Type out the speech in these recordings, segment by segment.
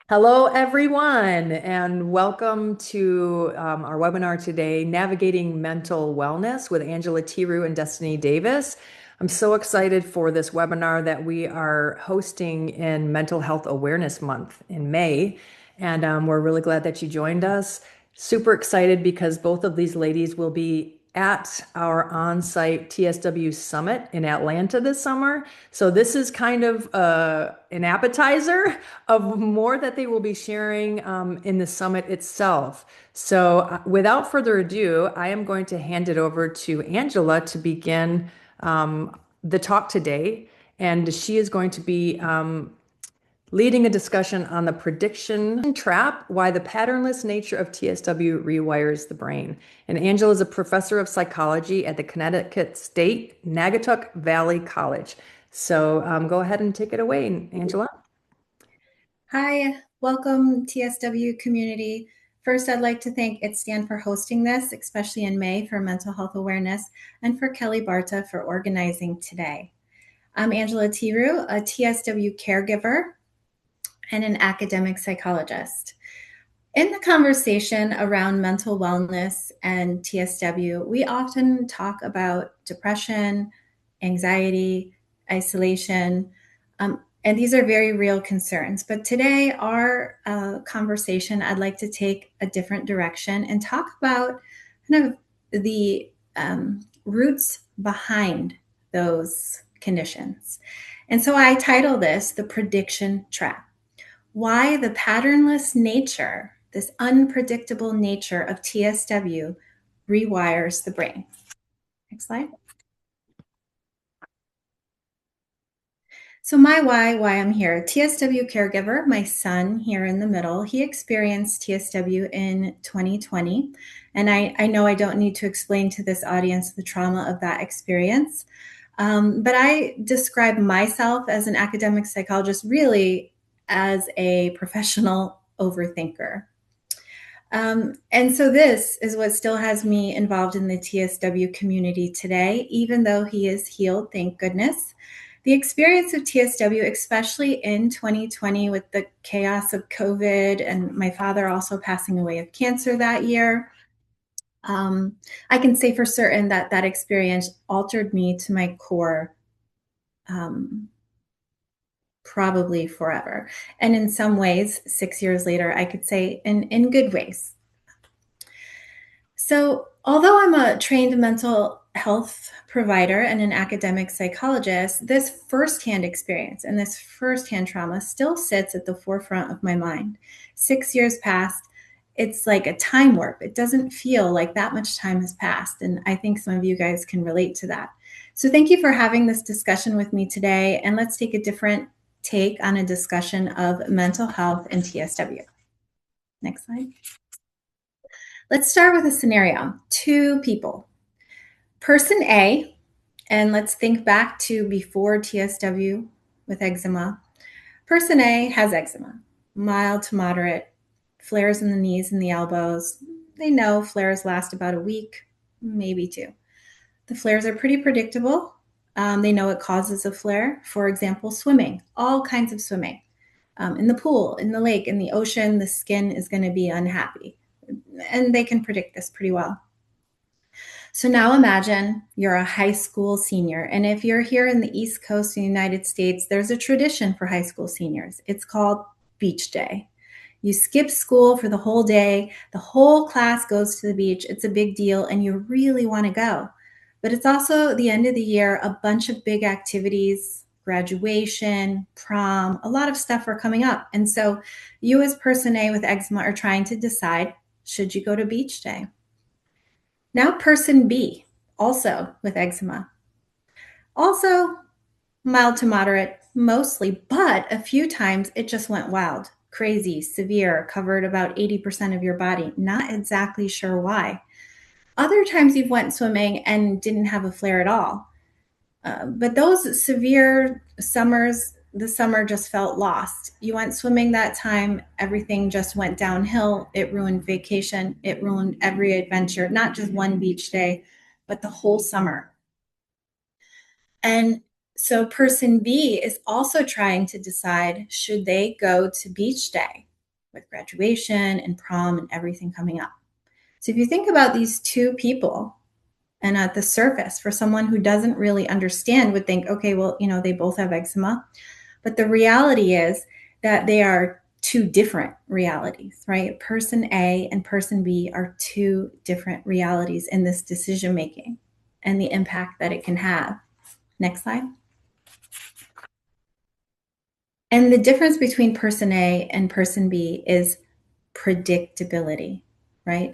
Hello, everyone, and welcome to our webinar today, Navigating Mental Wellness with Angela Tiru and Destiny Davis. I'm so excited for this webinar that we are hosting in Mental Health Awareness Month in May, and we're really glad that you joined us. Super excited because both of these ladies will be at our on-site TSW Summit in Atlanta this summer. So this is kind of an appetizer of more that they will be sharing in the summit itself. So, without further ado, I am going to hand it over to Angela to begin the talk today. And she is going to be leading a discussion on the prediction trap, why the patternless nature of TSW rewires the brain. And Angela is a professor of psychology at the Connecticut State Naugatuck Valley College. So, go ahead and take it away, Angela. Hi, welcome TSW community. First, I'd like to thank ITSTAN for hosting this, especially in May for mental health awareness, and for Kelly Barta for organizing today. I'm Angela Tiru, a TSW caregiver and an academic psychologist. In the conversation around mental wellness and TSW, we often talk about depression, anxiety, isolation, and these are very real concerns. But today, our conversation, I'd like to take a different direction and talk about kind of the roots behind those conditions. And so I title this The Prediction Trap: Why the Patternless Nature, this unpredictable nature of TSW, rewires the brain. Next slide. So my why I'm here. TSW caregiver, my son here in the middle, he experienced TSW in 2020. And I know I don't need to explain to this audience the trauma of that experience. But I describe myself as an academic psychologist really as a professional overthinker. And so this is what still has me involved in the TSW community today, even though he is healed, thank goodness. The experience of TSW, especially in 2020 with the chaos of COVID and my father also passing away of cancer that year, I can say for certain that that experience altered me to my core, probably forever. And in some ways, 6 years later, I could say in good ways. So, although I'm a trained mental health provider and an academic psychologist, this firsthand experience and this firsthand trauma still sits at the forefront of my mind. 6 years passed. It's like a time warp. It doesn't feel like that much time has passed. And I think some of you guys can relate to that. So, thank you for having this discussion with me today. And let's take a different take on a discussion of mental health and TSW. Next slide. Let's start with a scenario. Two people. Person A, and let's think back to before TSW with eczema. Person A has eczema, mild to moderate, flares in the knees and the elbows. They know flares last about a week, maybe two. The flares are pretty predictable. They know it causes a flare. For example, swimming, all kinds of swimming. In the pool, in the lake, in the ocean, the skin is going to be unhappy. And they can predict this pretty well. So now imagine you're a high school senior. And if you're here in the East Coast of the United States, there's a tradition for high school seniors. It's called Beach Day. You skip school for the whole day. The whole class goes to the beach. It's a big deal and you really want to go. But it's also the end of the year, a bunch of big activities, graduation, prom, a lot of stuff are coming up. And so you as person A with eczema are trying to decide, should you go to beach day? Now person B, also with eczema. Also mild to moderate, mostly, but a few times it just went wild, crazy, severe, covered about 80% of your body. Not exactly sure why. Other times you've went swimming and didn't have a flare at all. But those severe summers, the summer just felt lost. You went swimming that time, everything just went downhill. It ruined vacation. It ruined every adventure, not just one beach day, but the whole summer. And so person B is also trying to decide, should they go to beach day? with graduation and prom and everything coming up. So if you think about these two people, and at the surface, for someone who doesn't really understand, would think, okay, well, they both have eczema. But the reality is that they are two different realities, right? Person A and person B are two different realities in this decision making and the impact that it can have. Next slide. And the difference between person A and person B is predictability, right?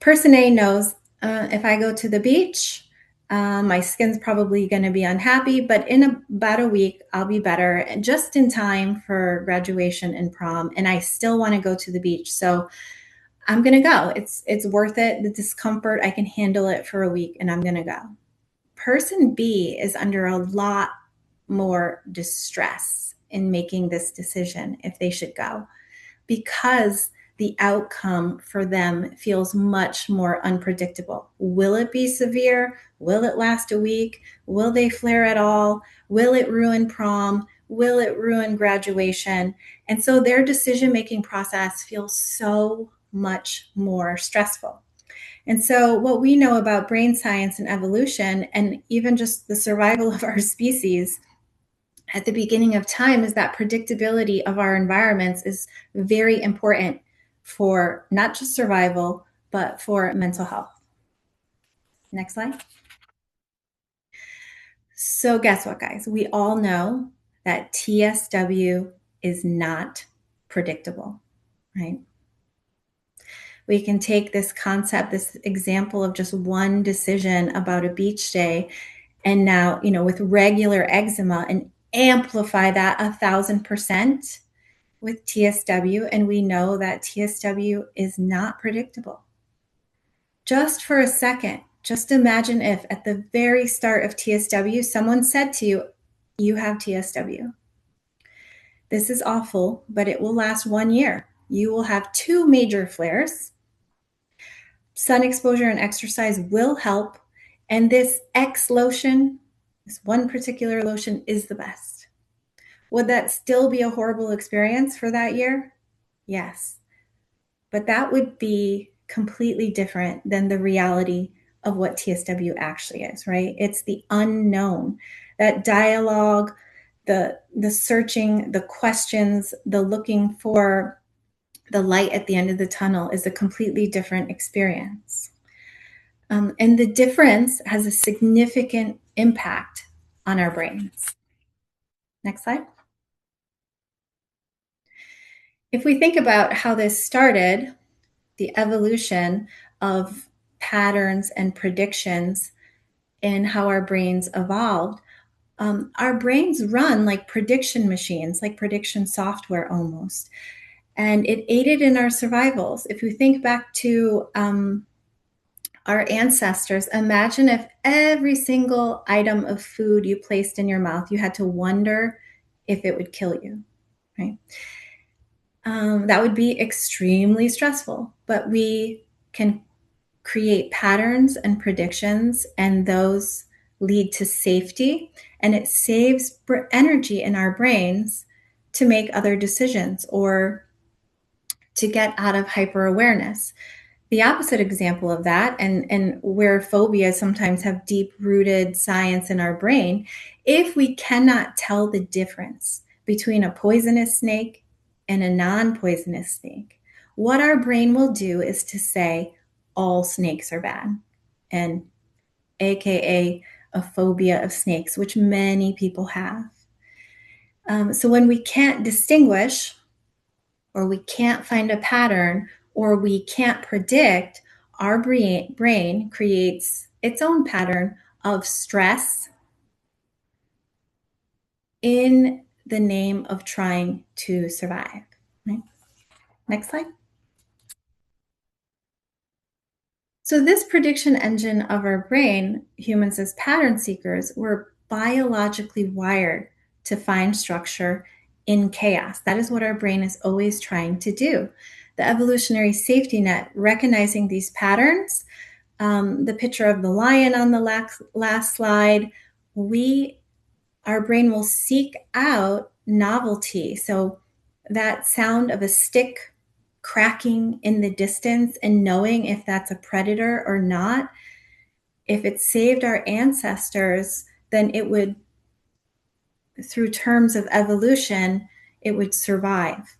Person A knows if I go to the beach, my skin's probably going to be unhappy, but in about a week, I'll be better, just in time for graduation and prom. And I still want to go to the beach. So I'm going to go. It's worth it. The discomfort, I can handle it for a week and I'm going to go. Person B is under a lot more distress in making this decision if they should go, because the outcome for them feels much more unpredictable. Will it be severe? Will it last a week? Will they flare at all? Will it ruin prom? Will it ruin graduation? And so their decision-making process feels so much more stressful. And so what we know about brain science and evolution, and even just the survival of our species at the beginning of time, is that predictability of our environments is very important for not just survival, but for mental health. Next slide. So guess what, guys? We all know that TSW is not predictable, right? We can take this concept, this example of just one decision about a beach day, and now, with regular eczema, and amplify that 1,000% with TSW. And we know that TSW is not predictable. Just for a second, just imagine if at the very start of TSW, someone said to you, you have TSW. This is awful, but it will last 1 year. You will have 2 major flares. Sun exposure and exercise will help. And this X lotion, this one particular lotion, is the best. Would that still be a horrible experience for that year? Yes. But that would be completely different than the reality of what TSW actually is, right? It's the unknown, that dialogue, the searching, the questions, the looking for the light at the end of the tunnel is a completely different experience. And the difference has a significant impact on our brains. Next slide. If we think about how this started, the evolution of patterns and predictions in how our brains evolved, our brains run like prediction machines, like prediction software almost. And it aided in our survivals. If you think back to our ancestors, imagine if every single item of food you placed in your mouth, you had to wonder if it would kill you, right? That would be extremely stressful, but we can create patterns and predictions, and those lead to safety, and it saves energy in our brains to make other decisions or to get out of hyper awareness. The opposite example of that, and where phobias sometimes have deep rooted science in our brain, if we cannot tell the difference between a poisonous snake and a non-poisonous snake, what our brain will do is to say all snakes are bad, and AKA a phobia of snakes, which many people have. So when we can't distinguish, or we can't find a pattern, or we can't predict, our brain creates its own pattern of stress in the name of trying to survive. Right? Next slide. So this prediction engine of our brain, humans as pattern seekers, we're biologically wired to find structure in chaos. That is what our brain is always trying to do. The evolutionary safety net, recognizing these patterns, the picture of the lion on the last slide, our brain will seek out novelty. So that sound of a stick cracking in the distance and knowing if that's a predator or not, if it saved our ancestors, then it would, through terms of evolution, it would survive.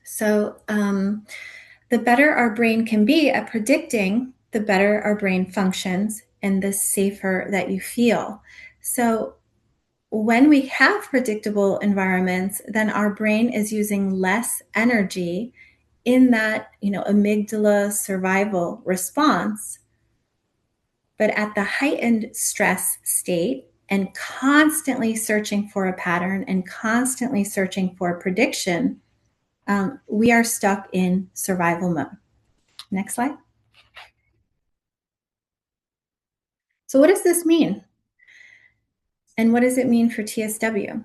So the better our brain can be at predicting, the better our brain functions and the safer that you feel. So when we have predictable environments, then our brain is using less energy in that, amygdala survival response. But at the heightened stress state and constantly searching for a pattern and constantly searching for a prediction, we are stuck in survival mode. Next slide. So, what does this mean? And what does it mean for TSW?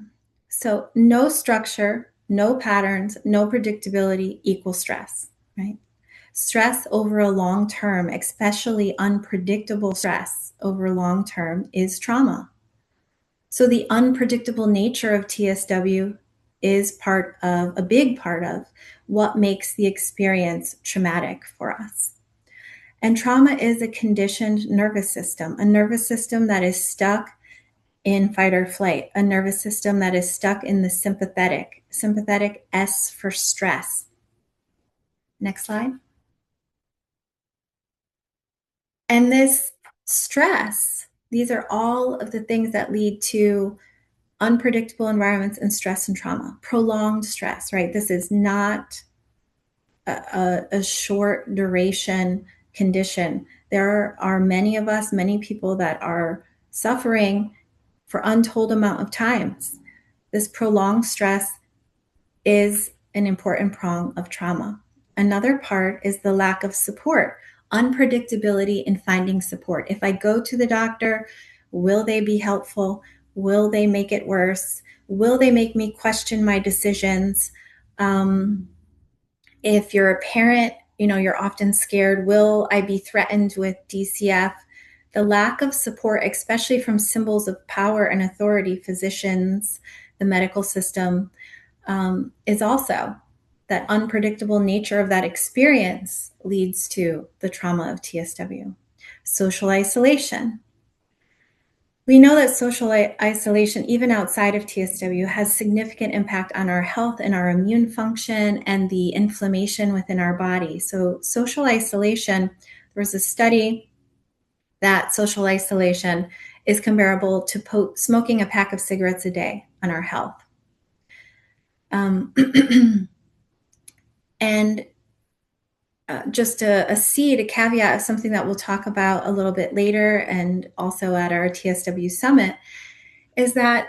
So, no structure, no patterns, no predictability equals stress, right? Stress over a long term, especially unpredictable stress over long term, is trauma. So, the unpredictable nature of TSW is a big part of what makes the experience traumatic for us. And trauma is a conditioned nervous system, a nervous system that is stuck in fight or flight, a nervous system that is stuck in the sympathetic S for stress. Next slide. And this stress, these are all of the things that lead to unpredictable environments and stress and trauma, prolonged stress, right? This is not a short duration condition. There are many people that are suffering for untold amount of times. This prolonged stress is an important prong of trauma. Another part is the lack of support, unpredictability in finding support. If I go to the doctor, will they be helpful? Will they make it worse? Will they make me question my decisions? If you're a parent, you're often scared, will I be threatened with DCF? The lack of support, especially from symbols of power and authority, physicians, the medical system, is also that unpredictable nature of that experience leads to the trauma of TSW. Social isolation. We know that social isolation, even outside of TSW, has significant impact on our health and our immune function and the inflammation within our body. So social isolation, there was a study that social isolation is comparable to smoking a pack of cigarettes a day on our health. And just a seed, a caveat of something that we'll talk about a little bit later and also at our TSW summit is that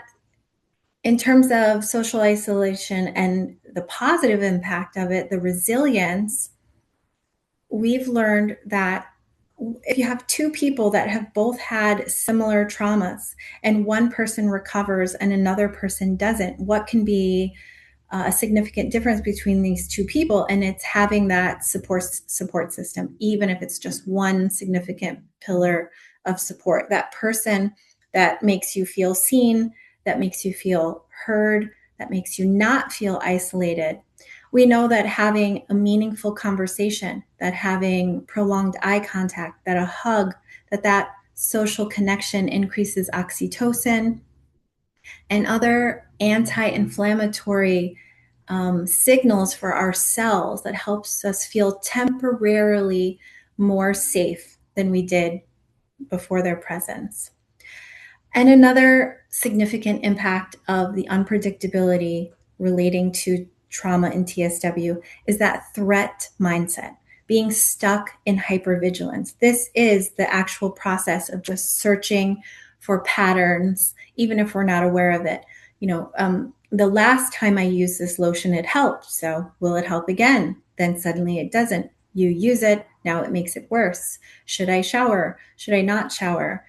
in terms of social isolation and the positive impact of it, the resilience, we've learned that if you have two people that have both had similar traumas and one person recovers and another person doesn't, what can be a significant difference between these two people? And it's having that support system, even if it's just one significant pillar of support, that person that makes you feel seen, that makes you feel heard, that makes you not feel isolated. We know that having a meaningful conversation, that having prolonged eye contact, that a hug, that social connection increases oxytocin and other anti-inflammatory signals for our cells that helps us feel temporarily more safe than we did before their presence. And another significant impact of the unpredictability relating to trauma in TSW is that threat mindset, being stuck in hypervigilance. This is the actual process of just searching for patterns, even if we're not aware of it. The last time I used this lotion, it helped. So will it help again? Then suddenly it doesn't. You use it, now it makes it worse. Should I shower? Should I not shower?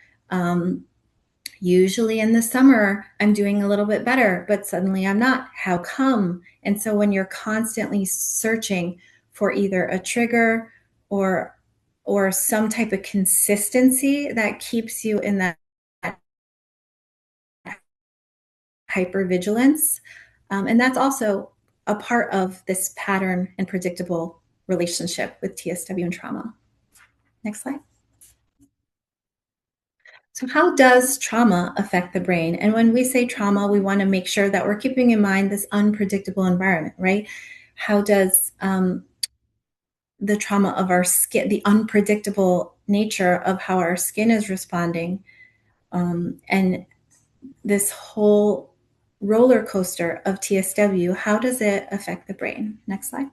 Usually in the summer, I'm doing a little bit better, but suddenly I'm not. How come? And so when you're constantly searching for either a trigger or some type of consistency that keeps you in that hypervigilance, and that's also a part of this pattern and predictable relationship with TSW and trauma. Next slide. So, how does trauma affect the brain? And when we say trauma, we want to make sure that we're keeping in mind this unpredictable environment, right? How does the trauma of our skin, the unpredictable nature of how our skin is responding, and this whole roller coaster of TSW, how does it affect the brain? Next slide.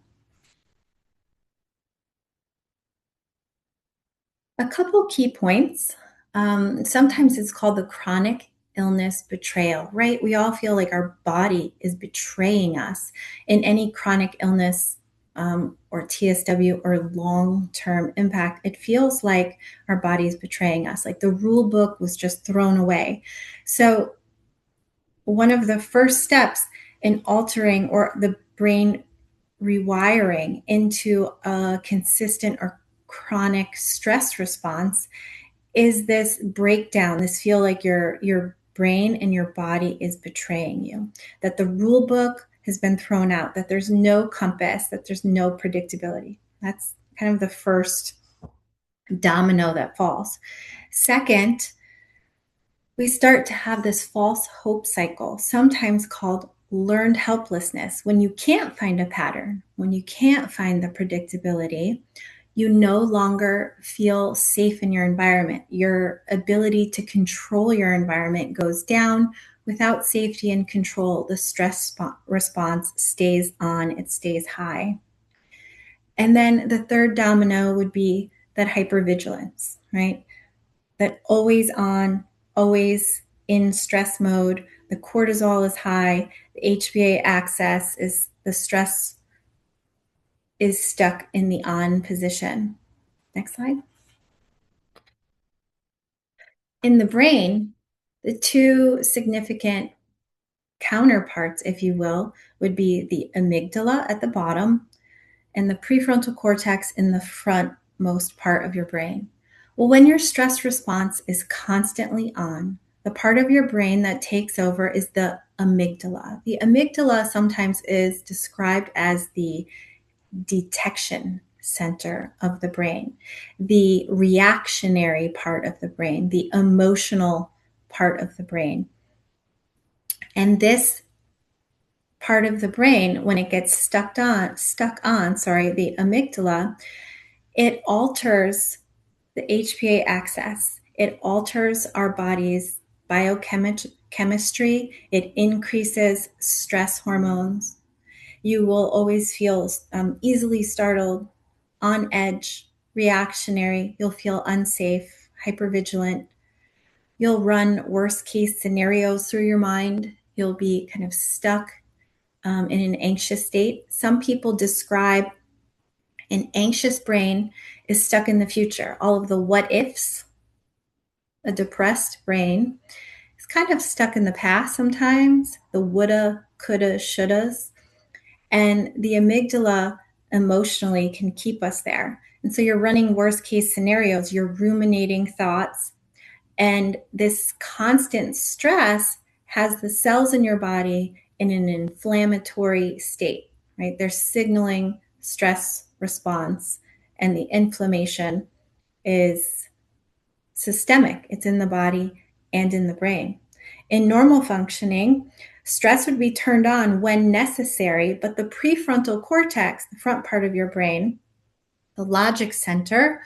A couple key points. Sometimes it's called the chronic illness betrayal, right? We all feel like our body is betraying us in any chronic illness or TSW or long term impact. It feels like our body is betraying us, like the rule book was just thrown away. So, one of the first steps in altering or the brain rewiring into a consistent or chronic stress response is this breakdown, this feel like your brain and your body is betraying you, that the rule book has been thrown out, that there's no compass, that there's no predictability. That's kind of the first domino that falls. Second, we start to have this false hope cycle, sometimes called learned helplessness. When you can't find a pattern, when you can't find the predictability, you no longer feel safe in your environment. Your ability to control your environment goes down. Without safety and control, the stress response stays on, it stays high. And then the third domino would be that hypervigilance, right? That always on, always in stress mode. The cortisol is high, the HPA axis is the stress is stuck in the on position. Next slide. In the brain, the two significant counterparts, if you will, would be the amygdala at the bottom and the prefrontal cortex in the frontmost part of your brain. Well, when your stress response is constantly on, the part of your brain that takes over is the amygdala. The amygdala sometimes is described as the detection center of the brain, the reactionary part of the brain, the emotional part of the brain. And this part of the brain, when it gets stuck on, the amygdala, it alters the HPA axis. It alters our body's biochemistry. It increases stress hormones. You will always feel easily startled, on edge, reactionary. You'll feel unsafe, hypervigilant. You'll run worst case scenarios through your mind. You'll be kind of stuck in an anxious state. Some people describe an anxious brain is stuck in the future. All of the what ifs, a depressed brain is kind of stuck in the past sometimes, the woulda, coulda, shouldas. And the amygdala emotionally can keep us there. And so you're running worst case scenarios, you're ruminating thoughts. And this constant stress has the cells in your body in an inflammatory state, right? They're signaling stress response, and the inflammation is systemic, it's in the body and in the brain. In normal functioning, stress would be turned on when necessary, but the prefrontal cortex, the front part of your brain, the logic center,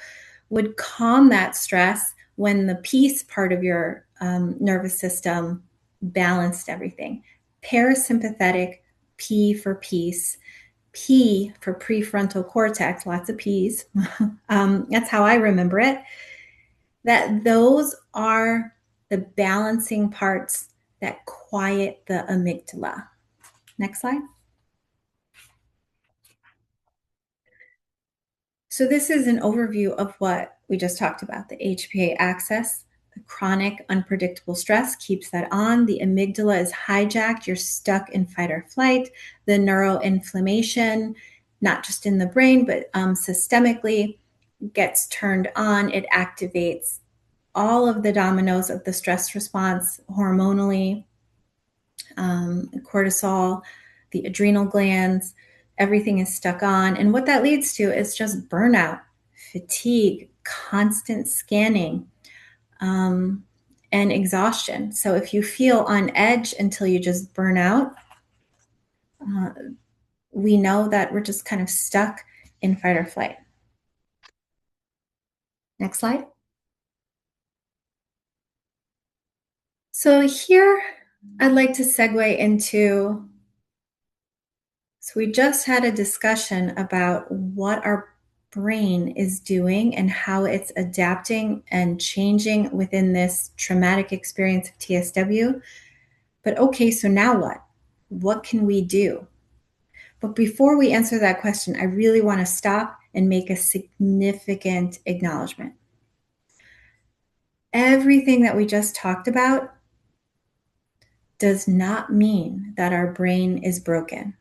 would calm that stress when the peace part of your nervous system balanced everything. Parasympathetic, P for peace, P for prefrontal cortex, lots of P's. That's how I remember it. That those are the balancing parts that quiet the amygdala. Next slide. So this is an overview of what we just talked about. The HPA axis, the chronic unpredictable stress keeps that on. The amygdala is hijacked. You're stuck in fight or flight. The neuroinflammation, not just in the brain, but systemically, gets turned on. It activates all of the dominoes of the stress response hormonally, cortisol, the adrenal glands, everything is stuck on. And what that leads to is just burnout, fatigue, constant scanning, um, and exhaustion. So if you feel on edge until you just burn out, uh, we know that we're just kind of stuck in fight or flight. Next slide. So here I'd like to segue into, so we just had a discussion about what our brain is doing and how it's adapting and changing within this traumatic experience of TSW. But okay, so now what? What can we do? But before we answer that question, I really want to stop and make a significant acknowledgement. Everything that we just talked about does not mean that our brain is broken.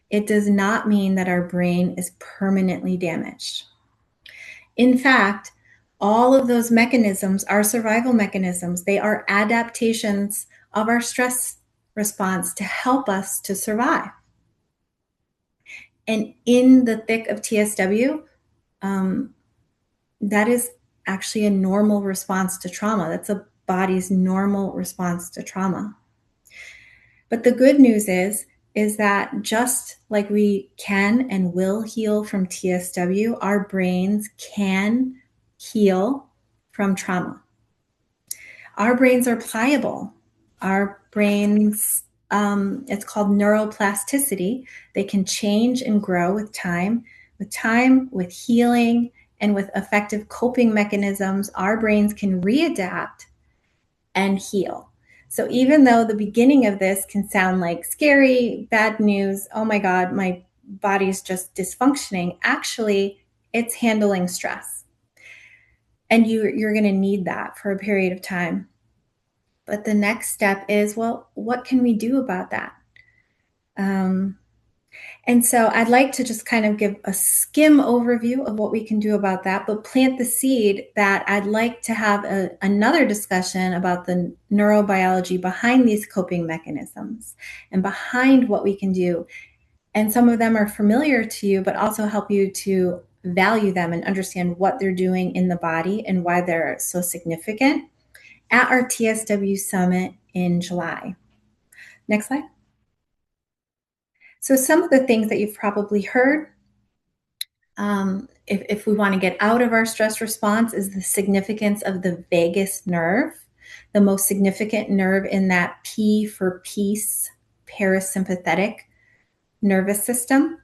It does not mean that our brain is permanently damaged. In fact, all of those mechanisms are survival mechanisms. They are adaptations of our stress response to help us to survive. And in the thick of TSW, that is actually a normal response to trauma. That's a body's normal response to trauma. But the good news is that just like we can and will heal from TSW, our brains can heal from trauma. Our brains are pliable. Our brains, it's called neuroplasticity. They can change and grow with time, with healing, and with effective coping mechanisms. Our brains can readapt and heal. So even though the beginning of this can sound like scary, bad news, oh my God, my body's just dysfunctioning, actually, it's handling stress. And you're going to need that for a period of time. But the next step is, well, what can we do about that? And so I'd like to just kind of give a skim overview of what we can do about that, but plant the seed that I'd like to have another discussion about the neurobiology behind these coping mechanisms and behind what we can do. And some of them are familiar to you, but also help you to value them and understand what they're doing in the body and why they're so significant at our TSW Summit in July. Next slide. So some of the things that you've probably heard, if we want to get out of our stress response, is the significance of the vagus nerve, the most significant nerve in that P for peace parasympathetic nervous system.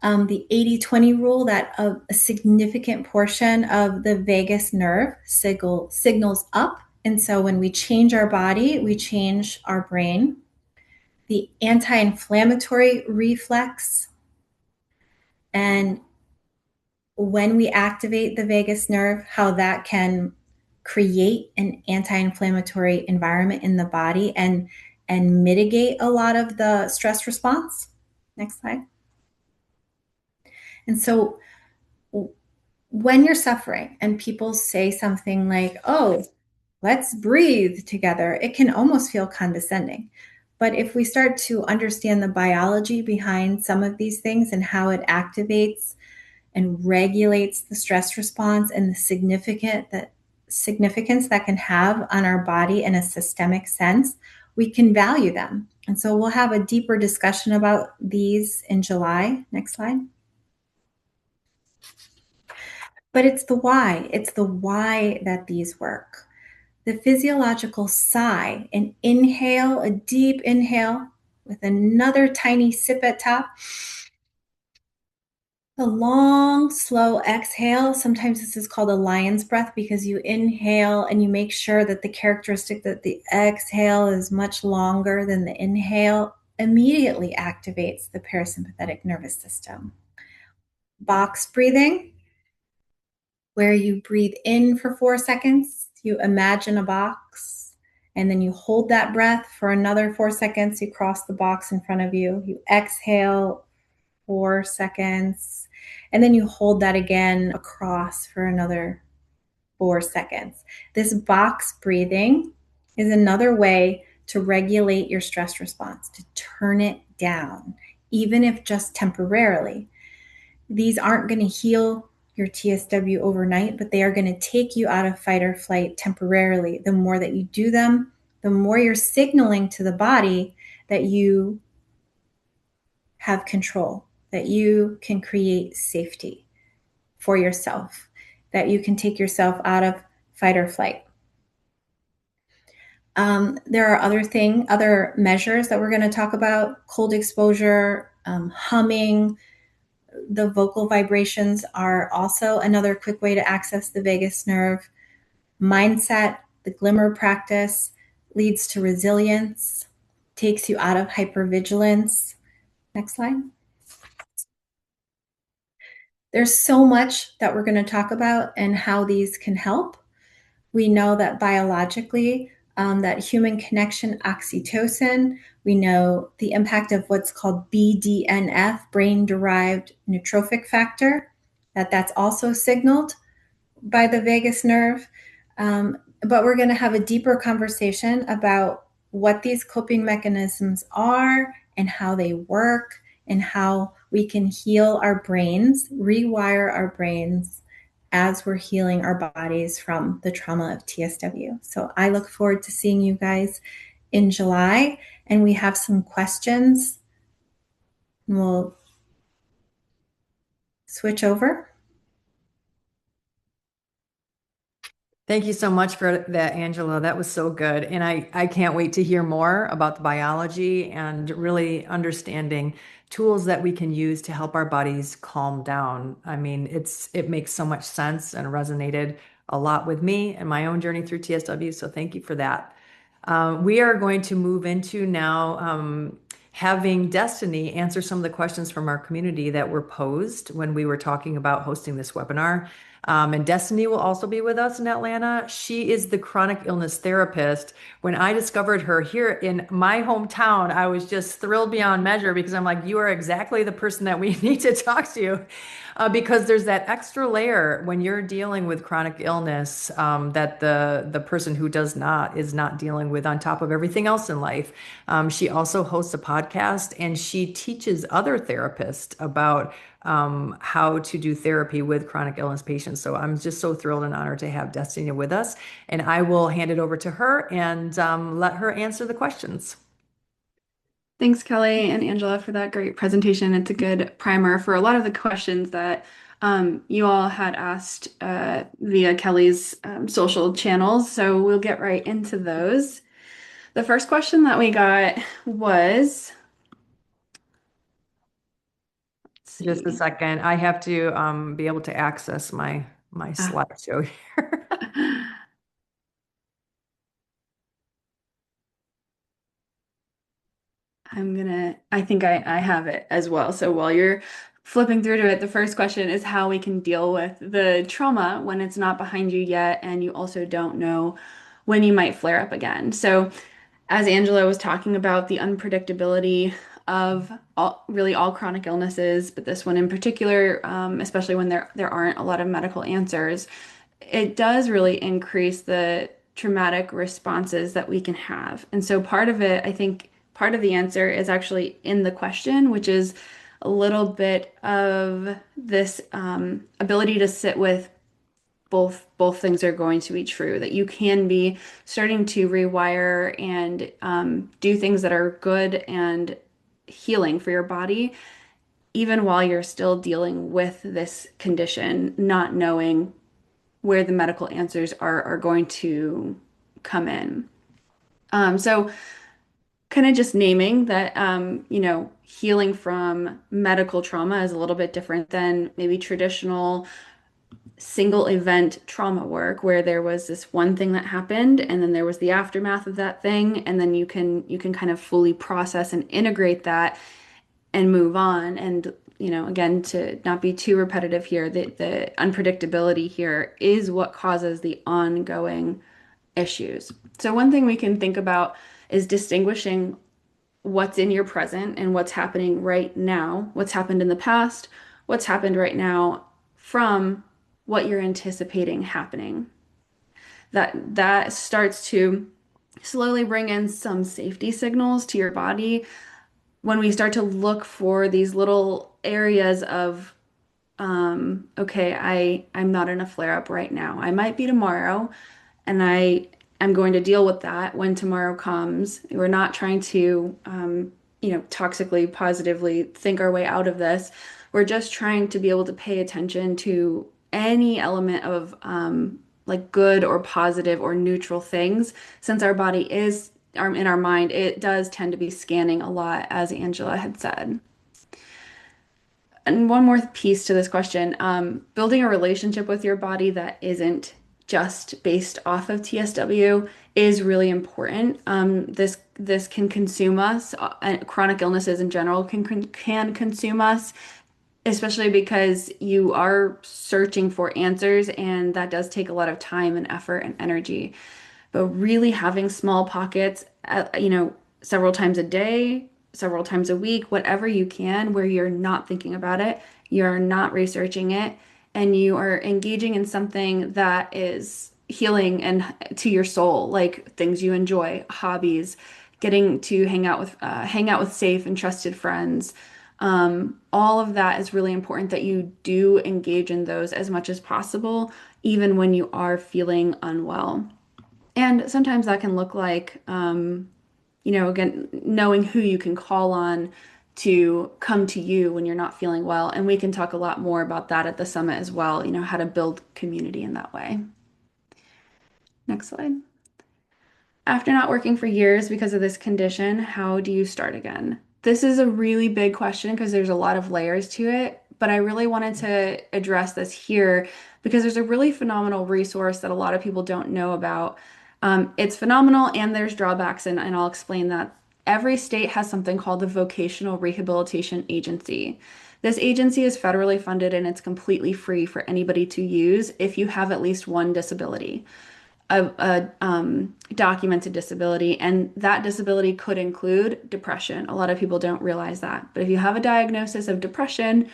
The 80-20 rule, that a significant portion of the vagus nerve signals up. And so when we change our body, we change our brain. The anti-inflammatory reflex, and when we activate the vagus nerve, how that can create an anti-inflammatory environment in the body and mitigate a lot of the stress response. Next slide. And so when you're suffering and people say something like, oh, let's breathe together, it can almost feel condescending. But if we start to understand the biology behind some of these things and how it activates and regulates the stress response and the significance that can have on our body in a systemic sense, we can value them. And so we'll have a deeper discussion about these in July. Next slide. But it's the why that these work. The physiological sigh, an inhale, a deep inhale with another tiny sip at top. A long, slow exhale. Sometimes this is called a lion's breath because you inhale and you make sure that the characteristic that the exhale is much longer than the inhale immediately activates the parasympathetic nervous system. Box breathing, where you breathe in for 4 seconds, you imagine a box, and then you hold that breath for another 4 seconds, you cross the box in front of you, you exhale 4 seconds, and then you hold that again across for another 4 seconds. This box breathing is another way to regulate your stress response, to turn it down, even if just temporarily. These aren't going to heal your TSW overnight, but they are going to take you out of fight or flight temporarily. The more that you do them, the more you're signaling to the body that you have control, that you can create safety for yourself, that you can take yourself out of fight or flight. There are other measures that we're going to talk about: cold exposure, humming. The vocal vibrations are also another quick way to access the vagus nerve. Mindset, the glimmer practice, leads to resilience, takes you out of hypervigilance. Next slide. There's so much that we're going to talk about and how these can help. We know that biologically, that human connection oxytocin, we know the impact of what's called BDNF, brain-derived neurotrophic factor, that's also signaled by the vagus nerve. But we're going to have a deeper conversation about what these coping mechanisms are and how they work and how we can heal our brains, rewire our brains as we're healing our bodies from the trauma of TSW. So I look forward to seeing you guys in July, and we have some questions. We'll switch over. Thank you so much for that, Angela. That was so good. And I can't wait to hear more about the biology and really understanding tools that we can use to help our bodies calm down. I mean, it makes so much sense and resonated a lot with me and my own journey through TSW. So thank you for that. We are going to move into now having Destiny answer some of the questions from our community that were posed when we were talking about hosting this webinar. And Destiny will also be with us in Atlanta. She is the chronic illness therapist. When I discovered her here in my hometown, I was just thrilled beyond measure because I'm like, you are exactly the person that we need to talk to. Because there's that extra layer when you're dealing with chronic illness that the person who does not is not dealing with on top of everything else in life. She also hosts a podcast and she teaches other therapists about how to do therapy with chronic illness patients. So I'm just so thrilled and honored to have Destiny with us. And I will hand it over to her and let her answer the questions. Thanks, Kelly and Angela, for that great presentation. It's a good primer for a lot of the questions that you all had asked via Kelly's social channels. So we'll get right into those. The first question that we got was, let's Just a see. second. I have to be able to access my Ah. slideshow here. I think I have it as well. So while you're flipping through to it, the first question is how we can deal with the trauma when it's not behind you yet, and you also don't know when you might flare up again. So as Angela was talking about, the unpredictability of really all chronic illnesses, but this one in particular, especially when there aren't a lot of medical answers, it does really increase the traumatic responses that we can have. And so part of it, I think part of the answer is actually in the question, which is a little bit of this ability to sit with both things are going to be true, that you can be starting to rewire and do things that are good and healing for your body, even while you're still dealing with this condition, not knowing where the medical answers are going to come in. So kind of just naming that, healing from medical trauma is a little bit different than maybe traditional single event trauma work where there was this one thing that happened and then there was the aftermath of that thing, and then you can kind of fully process and integrate that and move on. And again, to not be too repetitive here, the unpredictability here is what causes the ongoing issues. So one thing we can think about is distinguishing what's in your present and what's happening right now, what's happened in the past, what's happened right now, from what you're anticipating happening. That starts to slowly bring in some safety signals to your body. When we start to look for these little areas of okay, I'm not in a flare up right now. I might be tomorrow, and I'm going to deal with that when tomorrow comes. We're not trying to toxically positively think our way out of this. We're just trying to be able to pay attention to any element of like good or positive or neutral things. Since our body is in our mind, it does tend to be scanning a lot, as Angela had said. And one more piece to this question, building a relationship with your body that isn't just based off of TSW is really important. This can consume us, and chronic illnesses in general can consume us, especially because you are searching for answers, and that does take a lot of time and effort and energy. But really having small pockets, several times a day, several times a week, whatever you can, where you're not thinking about it, you're not researching it, and you are engaging in something that is healing and to your soul, like things you enjoy, hobbies, getting to hang out with safe and trusted friends. All of that is really important that you do engage in those as much as possible, even when you are feeling unwell. And sometimes that can look like, again, knowing who you can call on to come to you when you're not feeling well. And we can talk a lot more about that at the summit as well, how to build community in that way. Next slide. After not working for years because of this condition, how do you start again? This is a really big question because there's a lot of layers to it, but I really wanted to address this here because there's a really phenomenal resource that a lot of people don't know about. It's phenomenal and there's drawbacks, and I'll explain that. Every state has something called the Vocational Rehabilitation Agency. This agency is federally funded and it's completely free for anybody to use if you have at least one disability, a documented disability, and that disability could include depression. A lot of people don't realize that. But if you have a diagnosis of depression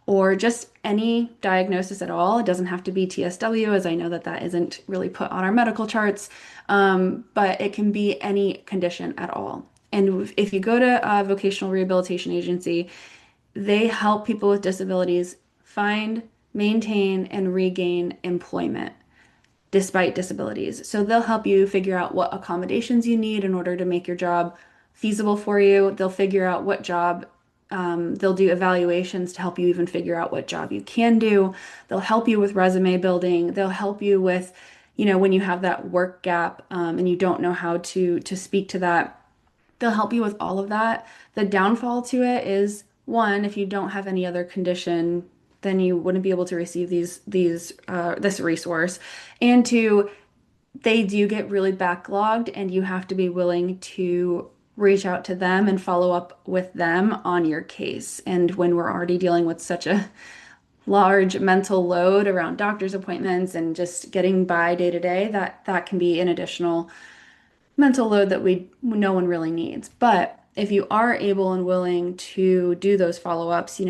or just any diagnosis at all, it doesn't have to be TSW, as I know that that isn't really put on our medical charts, but it can be any condition at all. And if you go to a vocational rehabilitation agency, they help people with disabilities find, maintain, and regain employment despite disabilities. So they'll help you figure out what accommodations you need in order to make your job feasible for you. They'll figure out what job, they'll do evaluations to help you even figure out what job you can do. They'll help you with resume building. They'll help you with, when you have that work gap, and you don't know how to speak to that. They'll help you with all of that. The downfall to it is one, if you don't have any other condition, then you wouldn't be able to receive this resource. And two, they do get really backlogged, and you have to be willing to reach out to them and follow up with them on your case. And when we're already dealing with such a large mental load around doctor's appointments and just getting by day to day, that can be an additional mental load that no one really needs. But if you are able and willing to do those follow-ups,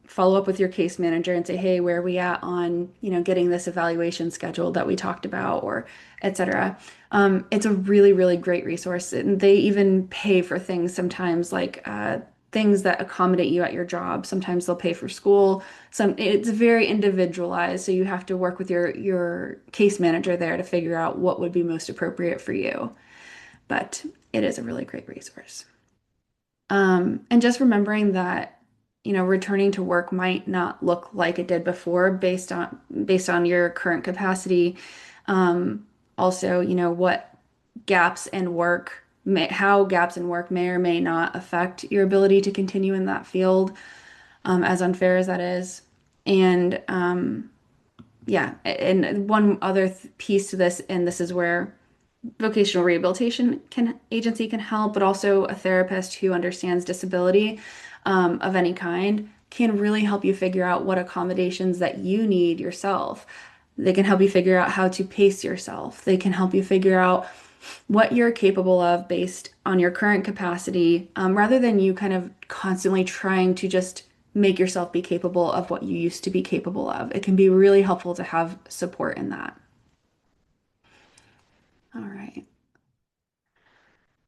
follow up with your case manager and say, hey, where are we at on, getting this evaluation scheduled that we talked about, or etc. It's a really, really great resource. And they even pay for things sometimes, like things that accommodate you at your job. Sometimes they'll pay for school. It's very individualized, so you have to work with your case manager there to figure out what would be most appropriate for you. But it is a really great resource. And just remembering that, returning to work might not look like it did before based on your current capacity. Also, what gaps in work how gaps in work may or may not affect your ability to continue in that field, as unfair as that is. And yeah, and one other piece to this, and this is where vocational rehabilitation agency can help, but also a therapist who understands disability of any kind can really help you figure out what accommodations that you need yourself. They can help you figure out how to pace yourself. They can help you figure out what you're capable of based on your current capacity, rather than you kind of constantly trying to just make yourself be capable of what you used to be capable of. It can be really helpful to have support in that. All right.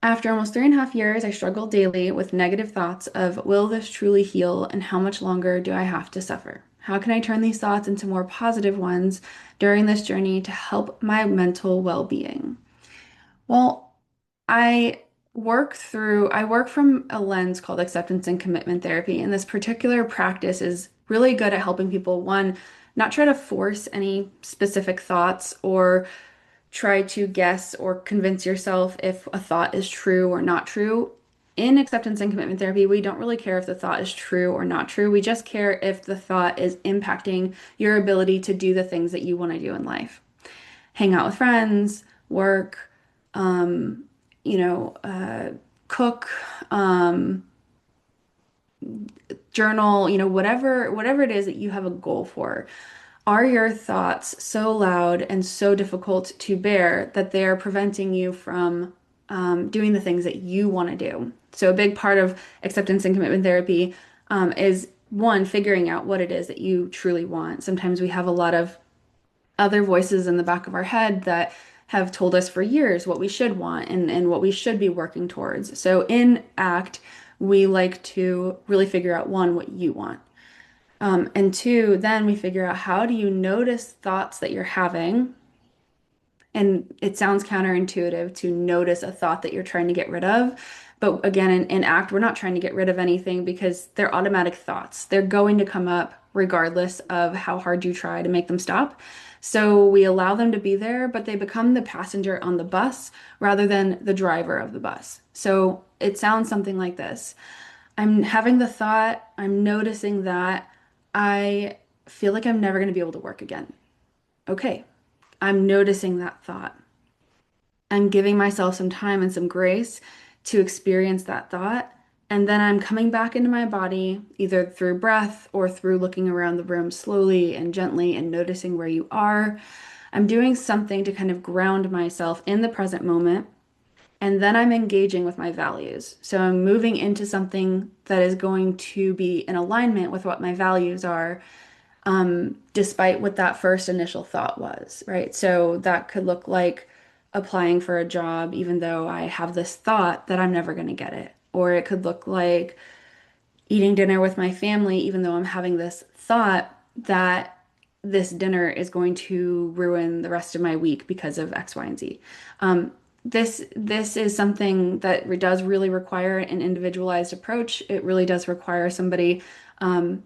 After almost 3.5 years, I struggle daily with negative thoughts of, will this truly heal and how much longer do I have to suffer? How can I turn these thoughts into more positive ones during this journey to help my mental well-being? Well, I I work from a lens called acceptance and commitment therapy, and this particular practice is really good at helping people, one, not try to force any specific thoughts or try to guess or convince yourself if a thought is true or not true. In acceptance and commitment therapy, we don't really care if the thought is true or not true. We just care if the thought is impacting your ability to do the things that you want to do in life. Hang out with friends, work, um, you know, cook, um, journal, whatever it is that you have a goal for. Are your thoughts so loud and so difficult to bear that they are preventing you from doing the things that you want to do? So, a big part of acceptance and commitment therapy is one, figuring out what it is that you truly want. Sometimes we have a lot of other voices in the back of our head that have told us for years what we should want and what we should be working towards. So, in ACT, we like to really figure out one, what you want. And two, then we figure out how do you notice thoughts that you're having. And it sounds counterintuitive to notice a thought that you're trying to get rid of. But again, in ACT, we're not trying to get rid of anything because they're automatic thoughts. They're going to come up regardless of how hard you try to make them stop. So we allow them to be there, but they become the passenger on the bus rather than the driver of the bus. So it sounds something like this. I'm having the thought, I'm noticing that I feel like I'm never going to be able to work again. Okay, I'm noticing that thought. I'm giving myself some time and some grace to experience that thought. And then I'm coming back into my body, either through breath or through looking around the room slowly and gently and noticing where you are. I'm doing something to kind of ground myself in the present moment. And then I'm engaging with my values. So I'm moving into something that is going to be in alignment with what my values are, despite what that first initial thought was, right? So that could look like applying for a job, even though I have this thought that I'm never going to get it. Or it could look like eating dinner with my family, even though I'm having this thought that this dinner is going to ruin the rest of my week because of X, Y, and Z. This is something that does really require an individualized approach. It really does require somebody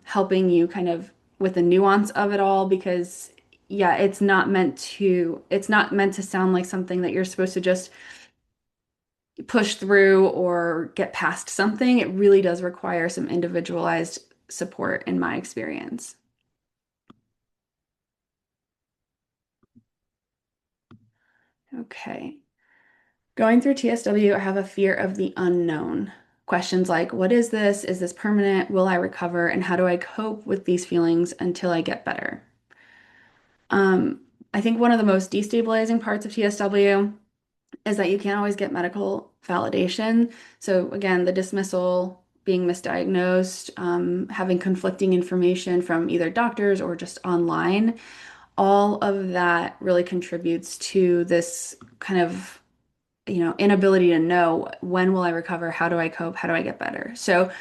helping you kind of with the nuance of it all because yeah, it's not meant to sound like something that you're supposed to just push through or get past something. It really does require some individualized support in my experience. Okay. Going through TSW, I have a fear of the unknown. Questions like, what is this? Is this permanent? Will I recover? And how do I cope with these feelings until I get better? Um, I think one of the most destabilizing parts of TSW is that you can't always get medical validation. So again, the dismissal, being misdiagnosed, having conflicting information from either doctors or just online, all of that really contributes to this kind of, inability to know when will I recover, how do I cope, how do I get better. So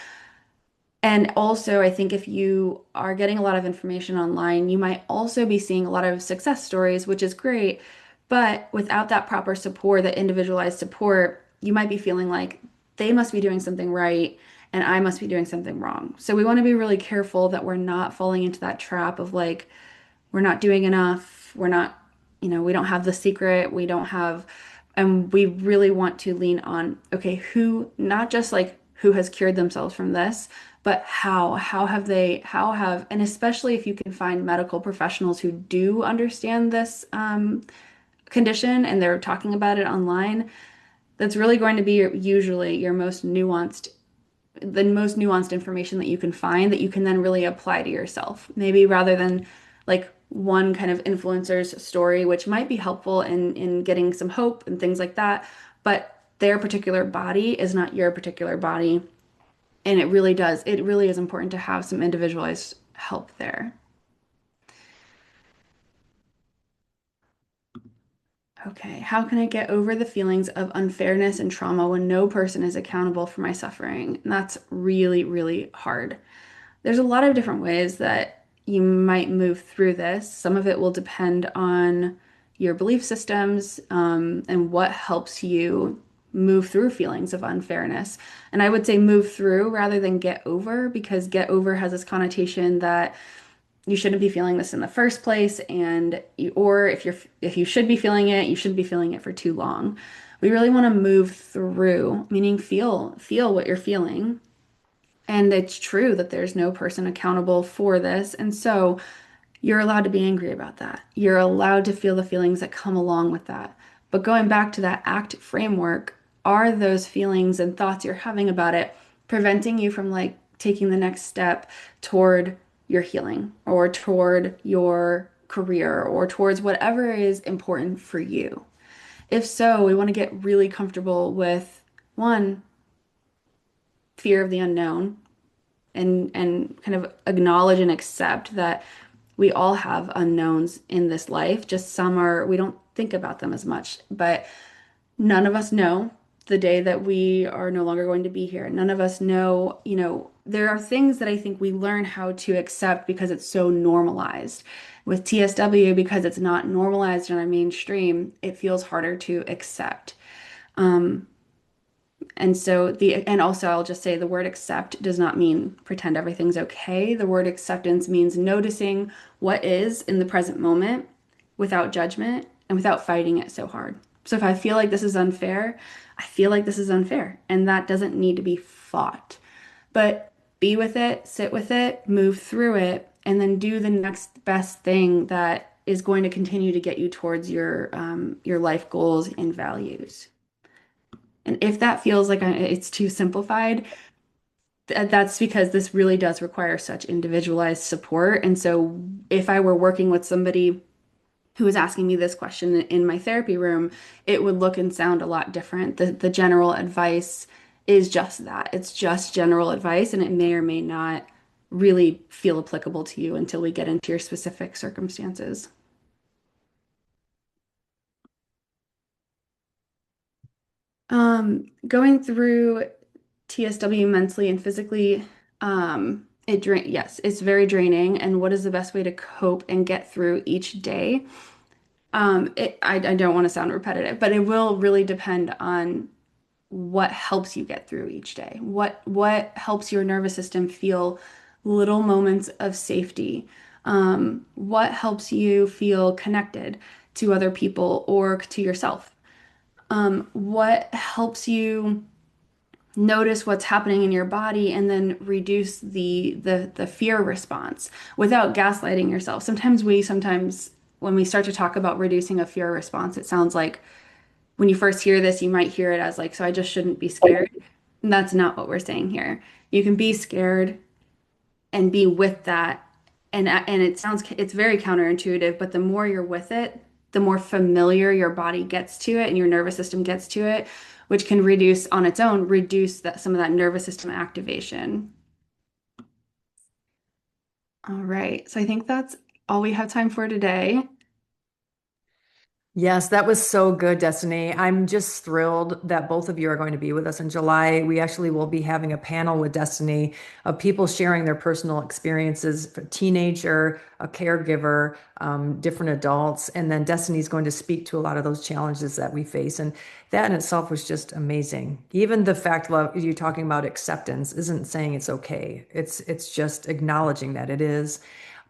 and also, I think if you are getting a lot of information online, you might also be seeing a lot of success stories, which is great. But without that proper support, that individualized support, you might be feeling like they must be doing something right and I must be doing something wrong. So we want to be really careful that we're not falling into that trap of like, we're not doing enough. We're not, we don't have the secret. We don't have, and we really want to lean on, okay, who, not just like who has cured themselves from this, but how have, and especially if you can find medical professionals who do understand this condition and they're talking about it online, that's really going to be usually your the most nuanced information that you can find that you can then really apply to yourself. Maybe rather than like one kind of influencer's story, which might be helpful in getting some hope and things like that, but their particular body is not your particular body. And it really is important to have some individualized help there. Okay, how can I get over the feelings of unfairness and trauma when no person is accountable for my suffering? And that's really, really hard. There's a lot of different ways that you might move through this. Some of it will depend on your belief systems, and what helps you move through feelings of unfairness. And I would say move through rather than get over, because get over has this connotation that you shouldn't be feeling this in the first place, and or if you should be feeling it, you shouldn't be feeling it for too long. We really want to move through, meaning feel what you're feeling. And it's true that there's no person accountable for this. And so you're allowed to be angry about that. You're allowed to feel the feelings that come along with that. But going back to that ACT framework, are those feelings and thoughts you're having about it preventing you from like taking the next step toward your healing or toward your career or towards whatever is important for you? If so, we want to get really comfortable with one, fear of the unknown, and kind of acknowledge and accept that we all have unknowns in this life. Just some are, we don't think about them as much, but none of us know the day that we are no longer going to be here. None of us know, there are things that I think we learn how to accept because it's so normalized. With TSW, because it's not normalized in our mainstream, it feels harder to accept. Um, and also I'll just say the word accept does not mean pretend everything's okay. The word acceptance means noticing what is in the present moment without judgment and without fighting it so hard. So if I feel like this is unfair, I feel like this is unfair, and that doesn't need to be fought. But be with it, sit with it, move through it, and then do the next best thing that is going to continue to get you towards your life goals and values. And if that feels like it's too simplified, that's because this really does require such individualized support. And so if I were working with somebody who was asking me this question in my therapy room, it would look and sound a lot different. The general advice is just that. It's just general advice, and it may or may not really feel applicable to you until we get into your specific circumstances. Going through TSW mentally and physically, yes, it's very draining. And what is the best way to cope and get through each day? I don't want to sound repetitive, but it will really depend on what helps you get through each day. What helps your nervous system feel little moments of safety? What helps you feel connected to other people or to yourself? What helps you notice what's happening in your body and then reduce the fear response without gaslighting yourself. Sometimes when we start to talk about reducing a fear response, it sounds like when you first hear this, you might hear it as like, so I just shouldn't be scared. And that's not what we're saying here. You can be scared and be with that. And it's very counterintuitive, but the more you're with it, the more familiar your body gets to it and your nervous system gets to it, which can reduce on its own, reduce some of that nervous system activation. All right. So I think that's all we have time for today. Yes, that was so good, Destiny. I'm just thrilled that both of you are going to be with us in July. We actually will be having a panel with Destiny of people sharing their personal experiences, a teenager, a caregiver, different adults, and then Destiny's going to speak to a lot of those challenges that we face. And that in itself was just amazing. Even the fact of you talking about acceptance isn't saying it's okay. It's just acknowledging that it is.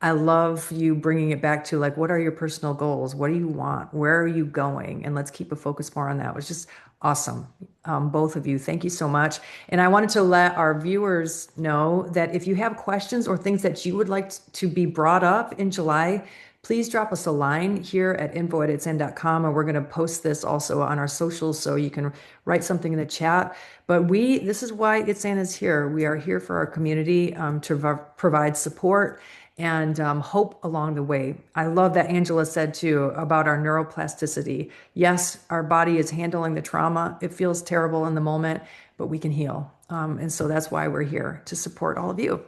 I love you bringing it back to like, what are your personal goals? What do you want? Where are you going? And let's keep a focus more on that. It was just awesome. Both of you, thank you so much. And I wanted to let our viewers know that if you have questions or things that you would like to be brought up in July, please drop us a line here at info@itsn.com, and we're going to post this also on our socials so you can write something in the chat. But this is why It's In is here. We are here for our community to provide support and hope along the way. I love that Angela said too about our neuroplasticity. Yes, our body is handling the trauma. It feels terrible in the moment, but we can heal. And so that's why we're here to support all of you.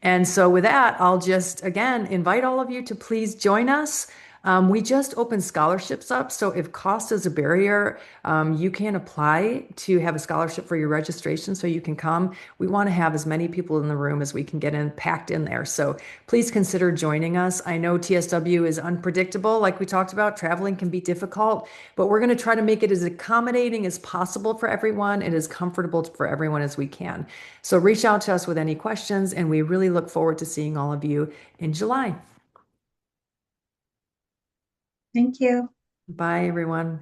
And so with that, I'll just again invite all of you to please join us. We just opened scholarships up. So if cost is a barrier, you can apply to have a scholarship for your registration so you can come. We want to have as many people in the room as we can get in, packed in there. So please consider joining us. I know TSW is unpredictable, like we talked about. Traveling can be difficult, but we're going to try to make it as accommodating as possible for everyone and as comfortable for everyone as we can. So reach out to us with any questions, and we really look forward to seeing all of you in July. Thank you. Bye, everyone.